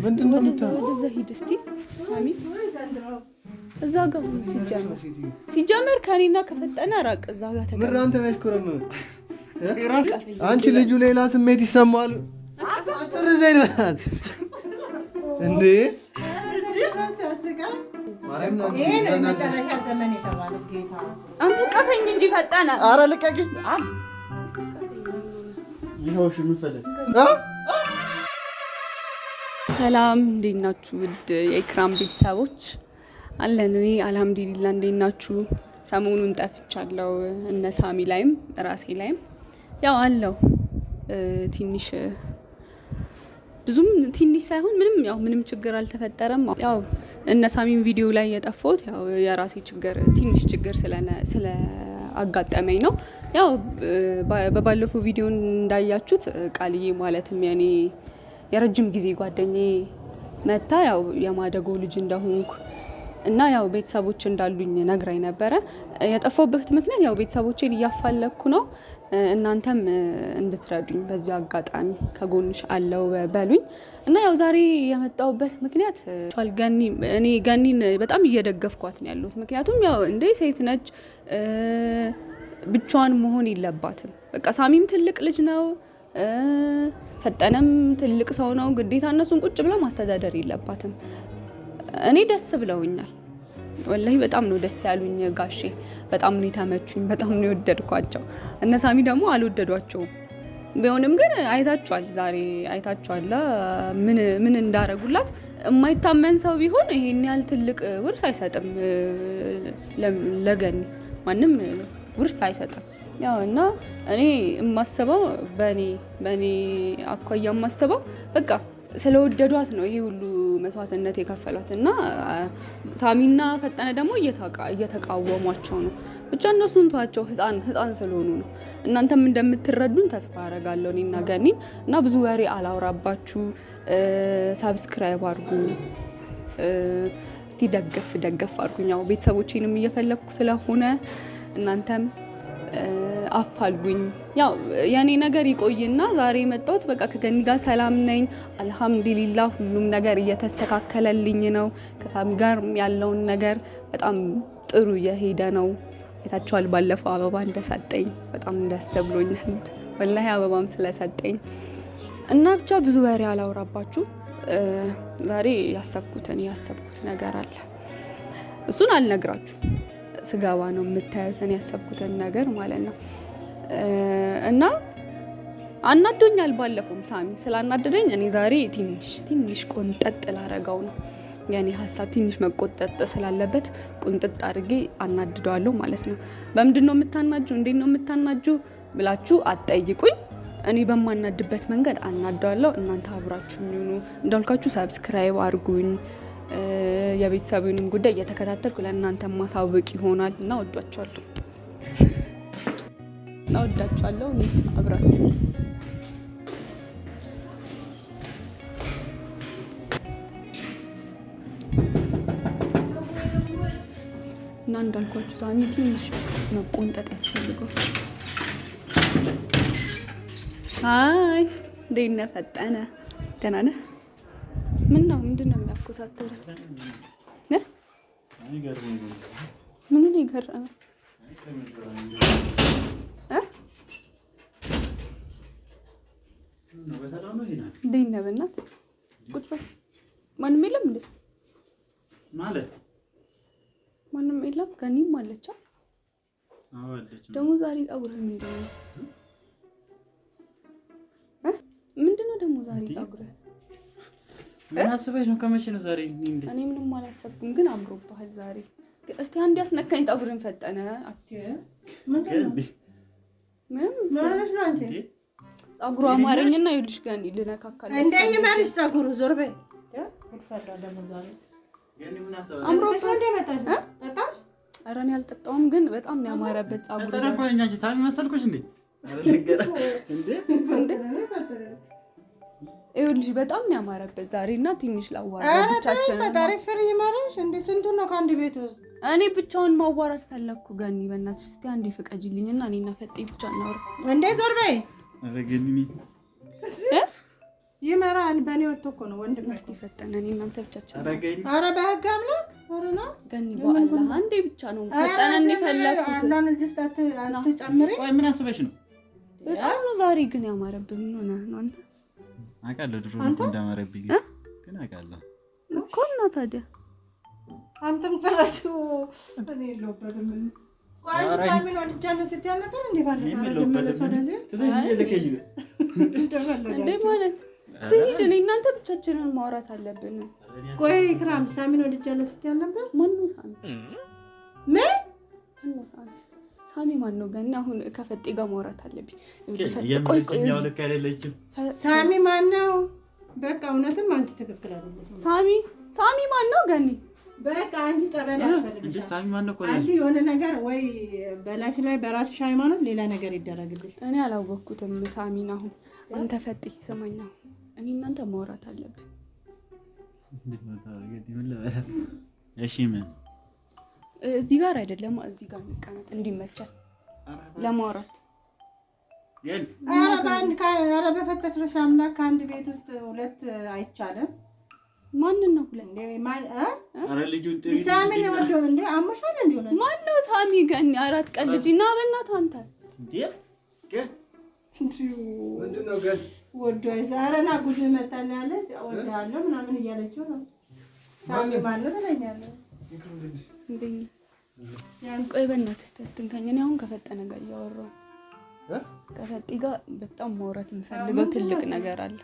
ምንድነው ወደዛ ሂድ እስቲ ሳሚ እዛ ጋር ሲጀመር ከኔና ከፈጠነ ራቅ እዛ ጋር ተቀመጥ ምን አንተ ያሽኩረም አንቺ ልጁ ሌላ ስሜት ይሰማል አጥርዘይናል እንዴ ማርያም ነው መጨረሻ ዘመን የተባለው ጌታ አንተ ቀፈኝ እንጂ ፈጠነ አረ ልቀቂኝ ይኸውሽ ምን ፈልግ ሰላም እንዴት ናችሁ ውድ የኢክራም ቤተሰቦች አለን እኔ አልহামዱሊላህ እንዴት ናችሁ ሰሞኑን ጠፍቻለሁ እነ ሳሚ ላይም ራሴ ላይም ያው አለው ትንሽ ብዙም ትንሽ ሳይሆን ምንም ችግር አልተፈጠረም ያው እነ ሳሚን ቪዲዮ ላይ የጠፋሁት ያው የራሴ ችግር ትንሽ ችግር ስለ አጋጠመኝ ነው ያው በባለፈው ቪዲዮ እንዳያችሁት ቃልዬ ማለትም ያኔ የረጅም ጊዜ ጓደኛዬ መታ ያው የማደጎ ልጅ እንደሆንኩ እና ያው ቤተሰቦች እንዳሉኝ ነግራኝ ነበር የጠፋሁበት ምክንያት ያው ቤተሰቦቼን እያፋለኩ ነው እናንተም እንድትረዱኝ በዚህ አጋጣሚ ከጎንሽ አለው በሉኝ እና ያው ዛሬ የመጣሁበት ምክንያት እኔ ገኒን በጣም እየደገፍኳት ነው ያለሁት ምክንያቱም ያው እንደ ሴት ነች ብቻዋን መሆን የለባትም በቃ ሳሚም ትልቅ ልጅ ነው ፈጠነም ትልቅ ሰው ነው ግዴታ እነሱን ቁጭ ብላ ማስተዳደር የለባትም እኔ ደስ ብለውኛል ወላሂ በጣም ነው ደስ ያሉኝ ጋሼ በጣም ነው ተመቹኝ በጣም ነው ወደድኳቸው እነ ሳሚ ደግሞ አልወደዷቸውም ቢሆንም ግን አይታችኋል ዛሬ አይታችኋል ምን እንዳረጉላት የማይታመን ሰው ቢሆን ይሄን ያህል ትልቅ ውርስ አይሰጥም ለገኒ ማንም ውርስ አይሰጥም ያው እና እኔ የማስበው በኔ አኳያ የማስበው በቃ ስለወደዷት ነው ይሄ ሁሉ መስዋዕትነት የከፈሏት እና ሳሚና ፈጠነ ደግሞ እየተቃወሟቸው ነው ብቻ እነሱን ተዋቸው ህፃን ስለሆኑ ነው እናንተም እንደምትረዱን ተስፋ አደርጋለሁ እኔና ገኒን እና ብዙ ወሬ አላውራባችሁ ሰብስክራይብ አድርጉ እስቲ ደገፍ አድርጉኝ ያው ቤተሰቦቼንም እየፈለኩ ስለሆነ እናንተም አፋልጉኝ ያው ያኔ ነገር ይቆይና ዛሬ መጣሁት በቃ ከገኒ ጋር ሰላም ነኝ አልহামዱሊላህ ሁሉም ነገር እየተስተካከለልኝ ነው ከሳሚ ጋር ያለውን ነገር በጣም ጥሩ እየሄደ ነው የታችኋል ባለፈው አበባ እንደሰጠኝ በጣም ደስ ብሎኛል ወላሂ አበባም ስለሰጠኝ እና ብቻ ብዙ ወሬ አላውራባችሁ ዛሬ ያሰብኩት ነገር አለ እሱን አልነግራችሁ ስጋባ ነው የምታዩትን ያሰብኩትን ነገር ማለት ነው እና አናዶኛል ባለፈውም ሳሚ ስላናደደኝ እኔ ዛሬ ትንሽ ቆንጠጥ ላረጋው ነው ያኔ ሐሳብ ትንሽ መቆጠጥ ስላለበት ቁንጥጥ አድርጌ አናድደዋለሁ ማለት ነው በምንድነው የምታናጁ እንዴት ነው የምታናጁ ብላችሁ አትጠይቁኝ እኔ በማናድበት መንገድ አናደዋለሁ እናንተ አብራችሁ ሁኑ እንዳልኳችሁ ሰብስክራይብ አድርጉኝ የቤተሰቡንም ጉዳይ እየተከታተልኩ ለእናንተ ማሳወቅ ይሆናል እና ወዳችኋለሁ አብራችሁ እና እንዳልኳችሁ ሳሚ ትንሽ መቆንጠጥ ያስፈልገው ሃይ እንዴት ነህ ፈጠነ ደህና ነህ ምንድነው የሚያኮሳተረ ምኑን ይገርም እንዴት ነህ በእናት ቁጭ በል ማንም የለም እንዴ ማለት ማንም የለም ገኒም አለች ደግሞ ዛሬ ፀጉር ምንድነው ደግሞ ዛሬ ፀጉር ምን አስበሽ ነው ከመቼ ነው ዛሬ እንዴ እኔ ምንም አላሰብኩም ግን አምሮብሃል ዛሬ እስቲ አንድ ያስነካኝ ፀጉርን ፈጠነ አትየ ምንም ማለት ነው አንቺ ፀጉሩ አማረኝና ይልሽ ጋር ልነካካለ እንዴ ይማርሽ ፀጉሩ ዞር በይ ወፈራ ደግሞ ዛሬ ገኒ ምን አሰበ አምሮብሽ እንደ መጣሽ ተጣሽ ኧረ እኔ አልጠጣውም ግን በጣም ያማረበት ፀጉሩ ተረባኝ አንቺ ሳሚ መሰልኩሽ እንዴ አለገረ እንዴ ይኸውልሽ በጣም ነው ያማረበት ዛሬና ትንሽ ላዋራ ብቻችን ዛሬ ፍሪ ይማርሽ እንዴ ስንቱ ነው ካንዲ ቤት ውስጥ እኔ ብቻውን ማዋራት ፈለኩ ገኒ በእናትሽ እስቲ አንዴ ፍቀጂልኝና እኔና ፈጤ ብቻ እናወራ እንዴ ዞር በይ አረ ገኒ ይመራል። በእኔ ወጥቶ እኮ ነው ወንድም። እስቲ ፈጠነን እናንተ ብቻችን። ኧረ በህግ አምላክ ኧረ ና ገኒ በአላህ አንዴ ብቻ ነው ፈጠነን የፈለኩት። አላህን እዚህ ውስጥ አትጨምሪ። ቆይ ምን አስበሽ ነው? በጣም ነው ዛሬ ግን ያማረብኝ። ምን ሆነህ ነው አንተ? አውቃለሁ ድሮ እንደማረብኝ ግን አውቃለሁ እኮ እና ታዲያ አንተም ጭራሽ እኔ የለሁበትም እዚህ። ቆይ አንቺ ሳሚን ወድጃለሁ ስትይ አልነበር እንዴ? ባለፈው መለስ ወደዚህ እንዴ ማለት ትሂድ። እኔ እናንተ ብቻችንን ማውራት አለብን። ቆይ ኢክራም ሳሚን ወድጃለሁ ስትይ አልነበር? ማነው ሳሚ? ምን ማነው ሳሚ? ሳሚ ማነው? ገና አሁን ከፈጤ ጋር ማውራት አለብኝ። የምትኛው ልክ አይደለችም። ሳሚ ማነው? በቃ እውነትም አንቺ ትክክል አይደለሽ። ሳሚ ማነው? ገኒ በቃ አንቺ ጸበል ያስፈልግሻል። ሳሚ ማነው? አንቺ የሆነ ነገር ወይ በላሽ ላይ በራስሽ ሃይማኖት ሌላ ነገር ይደረግልሽ። እኔ አላወቅኩትም ሳሚን። አሁን አንተ ፈጤ ሰማኝ። አሁን እኔ እናንተ ማውራት አለብን። እሺ ምን እዚህ ጋር አይደለም፣ እዚህ ጋር እንቀመጥ እንዲመቻል ለማውራት። ኧረ በፈተሽሽ አምላክ ከአንድ ቤት ውስጥ ሁለት አይቻልም። ማንን ነው ሁለት? ኧረ ልጁን ጥሪ ሳሚን ወደው እንዴ አሞሻል እንዴ? ሆነ ማን ነው ሳሚ? ገኒ አራት ቀን ልጅ እና በእናትህ አንተ እንዴ ምንድነው ገል ወዶ ዛሬና ጉድ መጣና ያለች ወዳለው ምናምን እያለችው ነው። ሳሚ ማን ነው ትለኛለህ እንዴ? ያን ቆይ በእናትህ ስትንከኝ። እኔ አሁን ከፈጠነ ጋር እያወራሁ ከፈጤ ጋር በጣም ማውራት የምፈልገው ትልቅ ነገር አለ።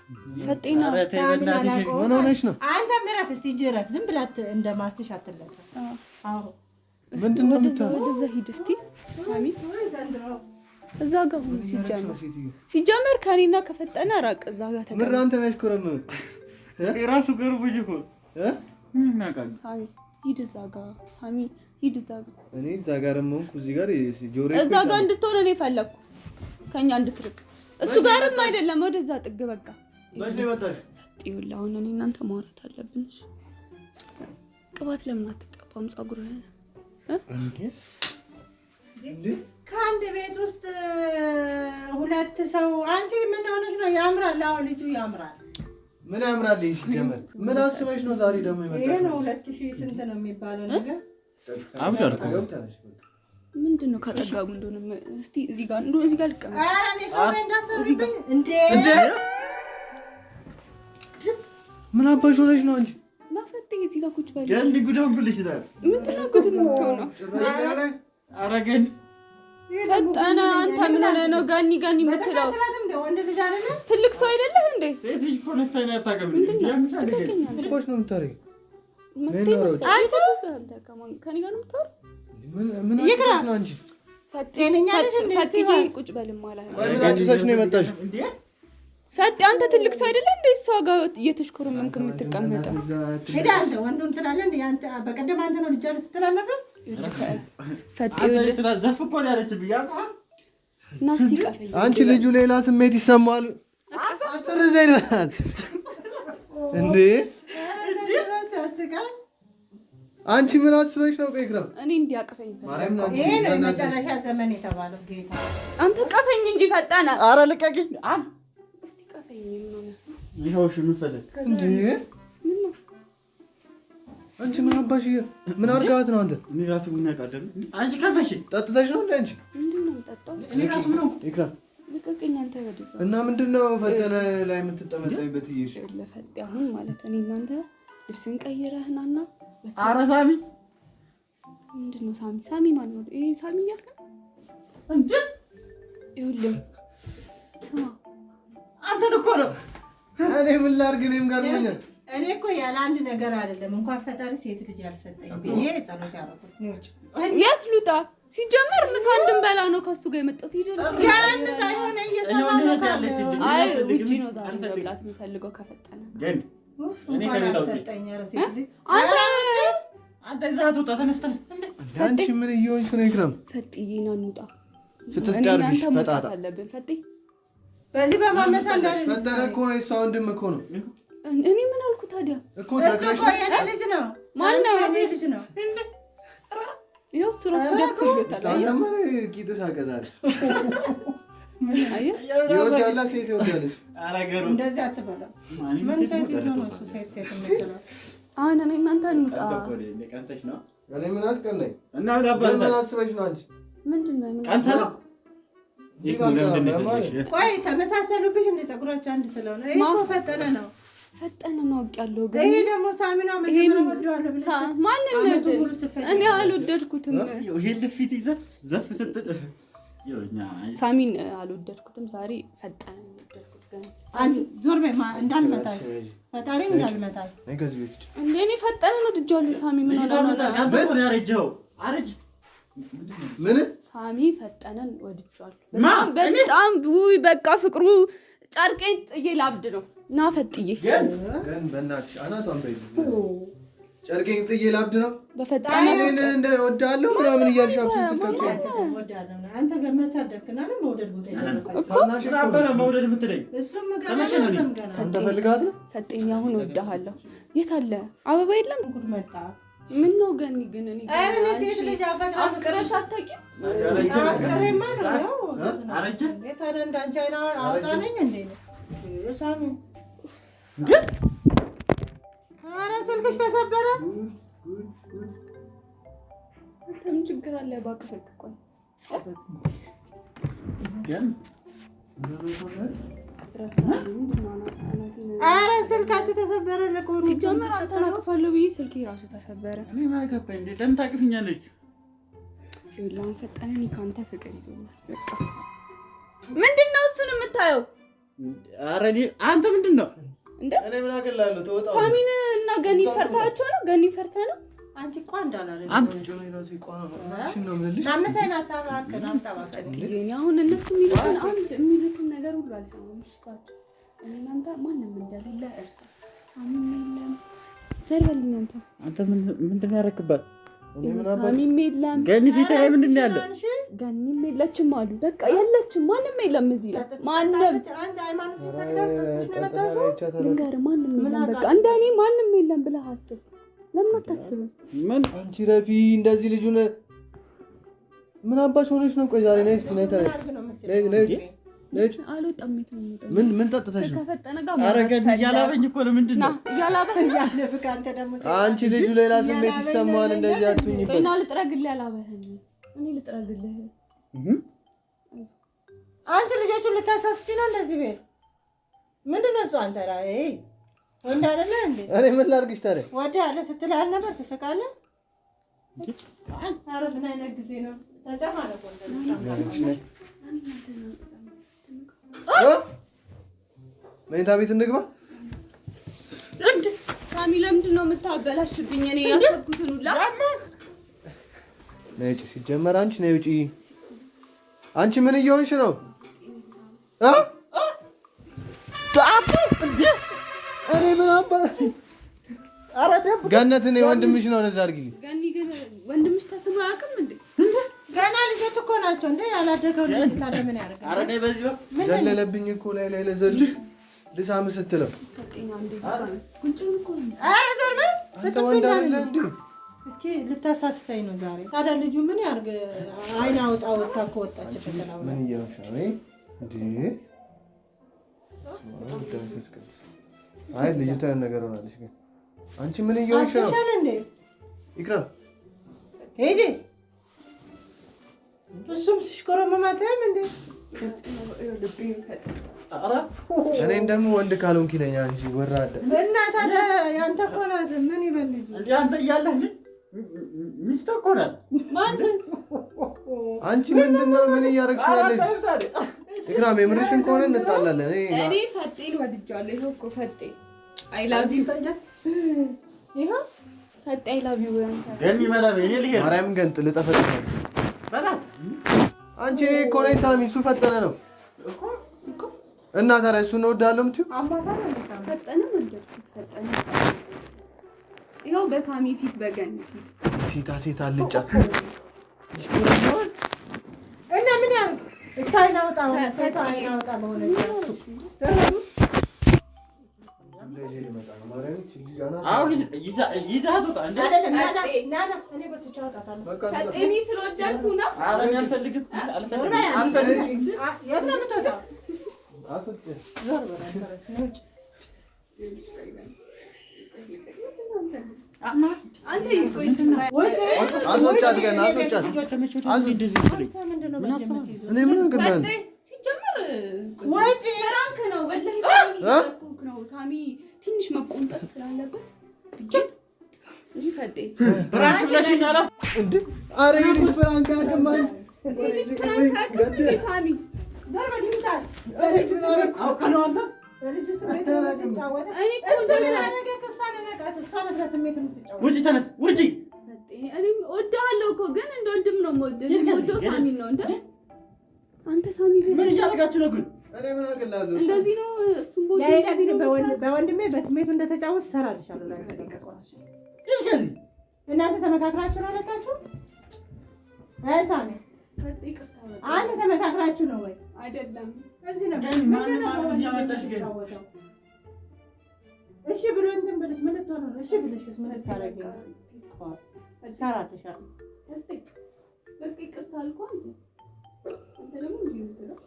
ፈጤና ሳሚ ምን ሆነሽ ነው? አንተ ምረፍ እስቲ ጅረፍ ዝም ብላት እንደማስትሽ አትለቀ። አዎ ምንድነው? ወደዛ ሂድ እስቲ ሳሚ እዛ ጋር ሁሉ ሲጀመር ከኔና ከፈጠነ ራቅ። እዛ ጋር ተቀመጥ። ምን አንተ ነሽ ኮረም ራሱ ገርቡኝ እኮ ምን ናቃል? ሳሚ ሂድ እዛ ጋር። ሳሚ ሂድ እዛ ጋር። እኔ እዛ ጋርም ሆንኩ እዚህ ጋር ጆሮ እዛ ጋር እንድትሆን እኔ ፈለኩ፣ ከኛ እንድትርቅ። እሱ ጋርም አይደለም ወደዛ ጥግ። በቃ መች ነው የመጣሽ? ይኸውልህ አሁን እኔ እናንተ ማውራት አለብን። ቅባት ለምን አትቀባም ፀጉርህን? ከአንድ ቤት ውስጥ ሁለት ሰው አንቺ ምን ሆነሽ ነው? ያምራል። አዎ ልጁ ያምራል። ምን ያምራል? ሲጀመር ምን አስበሽ ነው ዛሬ ደግሞ የመጣሽ? ይሄ ነው 2000 ስንት ነው የሚባለው ነገር? አብዳርኩ ምንድነው ካጠጋቡ እንደሆነ እስቲ እዚህ ጋር እንደው እዚህ ጋር ልቀመጥ። ኧረ እኔ ሰው እንዳሰብኝ እንዴ ምን አባሽ ሆነሽ ነው አንቺ? ናፈጤ እዚህ ጋር ቁጭ በል። ገንዲ ጉዳም ብለሽ ይላል። ምንድነው ጉድ ነው? ኧረ ገን ፈጠነ አንተ ምን ሆነ ነው ጋኒ የምትለው? ወንድ ልጅ አይደለ? ትልቅ ሰው አይደለህ እንዴ? ሴት ልጅ ኮኔክታኝ አታውቅም እንዴ? ያምሻል ገን አባሽ ነው የምታረጊው? አንተ ከኔ ጋር ነው የምታወራው? ምን አባሽ ነው አንቺ? ጤነኛ ልጅ እንዴ? ፈጥዬ ቁጭ በል ማለት ነው። ቆይ ምን አጭሰሽ ነው የመጣሽው? እንዴ ፈጥ አንተ ትልቅ ሰው አይደለ እንዴ? እሷ ጋር እየተሽኮረመንክ የምትቀመጠው ሄዳ አንተ ወንዱን ትላለህ እንዴ? አንተ በቀደም አንተ ነው ልጅ አልስ ትላለህ ነበር? ፈጥ ዘፍ እኮ ነው ያለችብኝ። ናስቲ ቀፈኝ። አንቺ ልጁ ሌላ ስሜት ይሰማዋል። አትረዘኝ እንዴ? አንቺ ምን አስበሽ ነው? ኢክራም እኔ እንዲያቀፈኝ ማርያም ይሄ ነው መጨረሻ ዘመን የተባለው ጌታ። አንተ ቀፈኝ እንጂ ፈጣና። ኧረ ልቀቂኝ። እስቲ ቀፈኝ። ይኸው እሺ ምን ፈለግ እንዴ? አንቺ ምን አባሽ ምን አርጋት ነው አንተ? እኔ ራሱ ምን ያቃደም አንቺ ከመሽ ጠጥተሽ ነው እንዴ አንቺ? ምንድነው የምጠጣው? እኔ ራሱ ምን ነው ኢክራም ልቀቀኝ አንተ ወደዛ። እና ምንድነው ፈጠነ ላይ የምትጠመጠይበት? ይይሽ ለፈጥ አሁን ማለት እኔ እናንተ ልብስን ቀይረህ ናና። ኧረ ሳሚ ምንድነው ሳሚ ማን ነው ይሄ? ሳሚ ያልከ እንዴ? ይኸውልህ ስማ አንተን እኮ ነው እኔ ምን ላድርግ? እኔም ጋር ምን እኔ እኮ ያለ አንድ ነገር አይደለም እንኳን ፈጣሪ ሴት ልጅ ያልሰጠኝ ብዬ ጸሎት ያደረኩት ነው። የት ልውጣ? ሲጀመር ምሳ እንድንበላ ነው ከሱ ጋር የመጣሁት። ሂደን ያን ሳይሆን እየሰማሁ ነው። አይ ውጪ ነው ዛሬ መብላት የምፈልገው ከፈጠነ ግን እኔ ከቤት አውጥተኝ ኧረ ሴት ልጅ አንተ ዛቱ ተነስተን አንቺ ምን እየሆንሽ ነው? ኢክራም ፈጥዬ ና እንውጣ። ፍትት ያርግሽ ፈጣጣ አለብን ፈጤ በዚህ በማመሳ እንዳለ ፈጠነ እኮ ነው የእሷ ወንድም እኮ ነው። እኔ ምን አልኩ ታዲያ? እኮ እሱ እኮ የኔ ልጅ ነው። ማነው የኔ ልጅ ነው? ይኸው እሱ ራሱ ደስ ብሎታል። አንተማ ቂጥሽ አቀዛል አየህ ይወዳላ ሴት ይወዳለች። አላገሩ እንደዚህ አትበላ። ምን ሴት ይዞ ነው እሱ ሴት የምትለው? አሁን እኔ እናንተ እንውጣ። ቀንተሽ ነው እኔ ምን አስቀናኝ? እና ምን አስበሽ ነው አንቺ? ምንድን ነው ቀንተ ነው? ቆይ ተመሳሰሉብሽ እንደ ፀጉራቸው አንድ ስለሆነ ይሄ እኮ ፈጠነ ነው። ፈጠነ ነው አውቄያለሁ። ግን ይሄ ደግሞ ሳሚና መጀመሪያ ወደዋለሁ ብለሽ ማንን ነው? እኔ አልወደድኩትም። ይሄ ልፊት ይዘት ዘፍ ስትል ይኸውኛ ሳሚን አልወደድኩትም። ዛሬ ፈጠነ ወደድኩት። ግን አንቺ ዞር በይ እንዳልመታሽ ፈጣሪም እንዳልመታሽ ነይ ከዚህ ቤት እንዴ እኔ ፈጠነ ነው ድጃለሁ። ሳሚ ምን ሆነ ነው? አንተ ነው ያረጀው አረጅ ምን ሳሚ ፈጠነን ወድጃለሁ። በጣም ውይ በቃ ፍቅሩ ጨርቄን ጥዬ ላብድ ነው። ና ፈጥዬ ግን በእናትሽ አናቷን በይ። ጨርቄን ጥዬ ላብድ ነው። በፈጠነ እኔ እንደ ወዳለሁ ምናምን እያልሽ አብሽን ስትከብጪ አንተ ገመቻ ደክና ነው መውደድ ቦታ ይደረሳል እኮ አበለ መውደድ የምትለኝ እሱም ገና አንተ ፈልጋት ነው። ፈጥኝ አሁን ወድሃለሁ። የት አለ አበባ የለም? ጉድ መጣ። ምን ነው ገኒ ግን እኔ አረ ሴት ልጅ አፍቅረሽ አታውቂም? አፍቅሬማ ነው አረጀ የታለ እንዳንቺ አይና አውጣነኝ እንዴ ነው ሳሚ። አረ ስልክሽ ተሰበረ። ምን ችግር አለ? እባክህ ቆይ ግን አረ ስልካችሁ ተሰበረ። ለቆሩ ሲጀመር አታናቅፋለሁ ብዬ ስልኬ ራሱ ተሰበረ። እኔ ማይከፈኝ እንዴ ለምን ታቅፍኛለሽ? ይላን ፈጠነኝ ካንተ ፍቅር ይዞኛል። በቃ ምንድነው እሱን የምታየው? አረ አንተ ምንድነው እንዴ? እኔ ምን አገላለሁ? ተወጣው ሳሚን እና ገኒ ፈርታቸው ነው? ገኒ ፈርታ ነው? አንቺ እኮ እንዳላለ አንተ ጆኔ ነው ሲቆና ነው ማሽን ነው ምልልሽ አመሰና አጣባከና አጣባከኝ ይሄን አሁን እነሱ የሚሉትን አንድ የሚሉትን ነገር ሁሉ አልሰማም። ሽታቸው እናንተ ማንንም እንደሌለ እርታ ሳሚም የለም ዘርበልኝ። አንተ ምንድነው ያረክባት? ሳሚም የለም ገኒ ፊት ላይ ምንድነው ያለ? ገኒም የለችም አሉ። በቃ የለችም። ማንም የለም እዚህ ላይ ማንም አንተ ሃይማኖት ሲፈቅዳለች ነው ልንገርህ፣ ማንም የለም። በቃ እንደኔ ማንም የለም ብለህ አስብ። ለምን አታስብም? ምን አንቺ ረፊ እንደዚህ ልጁን ምን አባሽ ሆነሽ ነው? ቆይ ዛሬ ነይ እስቲ ነይ ተነሽ ነይ አልወጣም። ምን ጠጥተሽ ነው? ከፈጠነ ጋር አረገኝ እያላበኝ እኮ ነው። ምንድን ነው እያላበኝ ያለፍክ አንተ ደግሞ አንቺ ልጁ ሌላ ስሜት ይሰማዋል። እንደዚህ አትሁኝበት። እና ልጥረግልህ ያላበህኝ እኔ ልጥረግልህ። አንቺ ልጆቹን ልታሳስቺ ነው እንደዚህ ቤት ምንድነው እሱ? አንተ ራይ ወንድ አይደለ እንዴ? እኔ ምን ላድርግሽ ታዲያ? ወደ ያለ ስትልህ ነበር ትስቃለህ። ኧረ ምን አይነት ጊዜ ነው? ተጨማለቁ መኝታ ቤት እንግባ። እንዴ ሳሚ ለምንድን ነው የምታበላሽብኝ? እኔ ያሰብኩትን ሁላ ነይ ውጪ። ሲጀመር አንቺ ነይ ውጪ። አንቺ ምን እየሆንሽ ነው? እኔ ምን አባሽ ገነት፣ እኔ ወንድምሽ ነው። ለዛ አድርጊ። ገኒ ግን ወንድምሽ ተስሞ አያውቅም እንዴ? ገና ልጆች እኮ ናቸው እንዴ? ያላደገው ልጅ ታዲያ ምን ያደርጋል? አረ ነይ በዚህ ዘለለብኝ እኮ ላይ ለዘል ልሳም ስትለው ፈጤና እንዴ ጉንጭን እኮ አረ ዘርበ አንተ ወንድ አይደለ እንዴ? እቺ ልታሳስተኝ ነው ዛሬ። ታዲያ ልጁ ምን ያርግ? አይና አውጣ ወጣ እኮ ወጣች ፈተናው ምን እያልሽ ነው እንዴ? አይ ልጅቷ ያን ነገር ሆናለች። ግን አንቺ ምን እየሆንሽ ነው? ይቅራ ሄጂ እሱም ሲሽኮረመማታም እንዴ? እኔም ደግሞ ወንድ ካልሆንክ ነኝ አንቺ ወራደ እና ታዲያ ያንተ እኮ ናት። ምን ይበል ልጅ እንዴ? አንተ እያለህ ሚስት እኮ ናት። ማን አንቺ ምንድነው? ምን እያደረግሽ ያለሽ? ኢክራም የምርሽን ከሆነ እንጣላለን። እኔ ፈጤን ወድጃለሁ። ይሄው እኮ ፈጤ አይ ላቭ ዩ ይሄው ፈጤ አይ ላቭ ዩ ገኒ መላም እኔ ልሄድ ማርያም ገንጥ ልጠፈጥፍ በላት። አንቺ እኔ እኮ ነኝ ሳሚ፣ እሱ ፈጠነ ነው እኮ እና ታዲያ እሱን እወዳለሁ የምትይው ፈጠነ ወደድኩት። ፈጠነ ይሄው በሳሚ ፊት በገኒ ፊት ሴት አልጫ እና ምን ያርግ? እስካይና ወጣ ሆነ ሰይጣን አይና ወጣ በሆነ ይዛት ወጣ እንዴ? እኔ ጎትቼ አወጣታለሁ። ፈጤኒ ስለወደድኩ ነው። ኧረ እኔ አልፈልግም። የት ነው የምትወጣው? ዞር በል ውጭ። አንተ ይቆይ አስወጫት ገና አስወጫት። እኔ ምን እንግዳለን ሲጀምር ወጪ ፍራንክ ነው ወላሂ ፍራንክ ነው። ሳሚ ትንሽ መቆንጠጥ ስላለበት እንጂ ፈጤ ፍራንክ ብለሽኝ አላ እንዴ? ኧረ ይሄ ፍራንክ አከማን ሳሚ ዞር በል ይምታል። አውቀነው አንተ በልጅ ስሜት የምትጫወተው ውጪ፣ ተነስ ውጪ። እኔም እወድሃለሁ እኮ ግን እንደ ወንድም ነው የምወድህ። የምወደው ሳሚን ነው እንደ አንተ ሳሚ ምን እያደረጋችሁ ነው ግን? እኔ ምን አገላለሁ? እንደዚህ ነው እሱም ሌላ ጊዜ በወንድሜ በስሜቱ እንደተጫወት እሰራልሻለሁ። እናንተ ተመካክራችሁ ነው አለታችሁ? ሳሚ አንተ ተመካክራችሁ ነው ወይ? አይደለም እዚህ ነው ማንም ያመጣሽ ግን እሺ ብሎ እንትን ብለሽ ምን ልትሆን ነው? እሺ ብለሽስ ምን ልታረጊ ነው? እሰራልሻለሁ። በቃ ይቅርታ አልኩህ አንተ ደግሞ እንዲህ የምትለው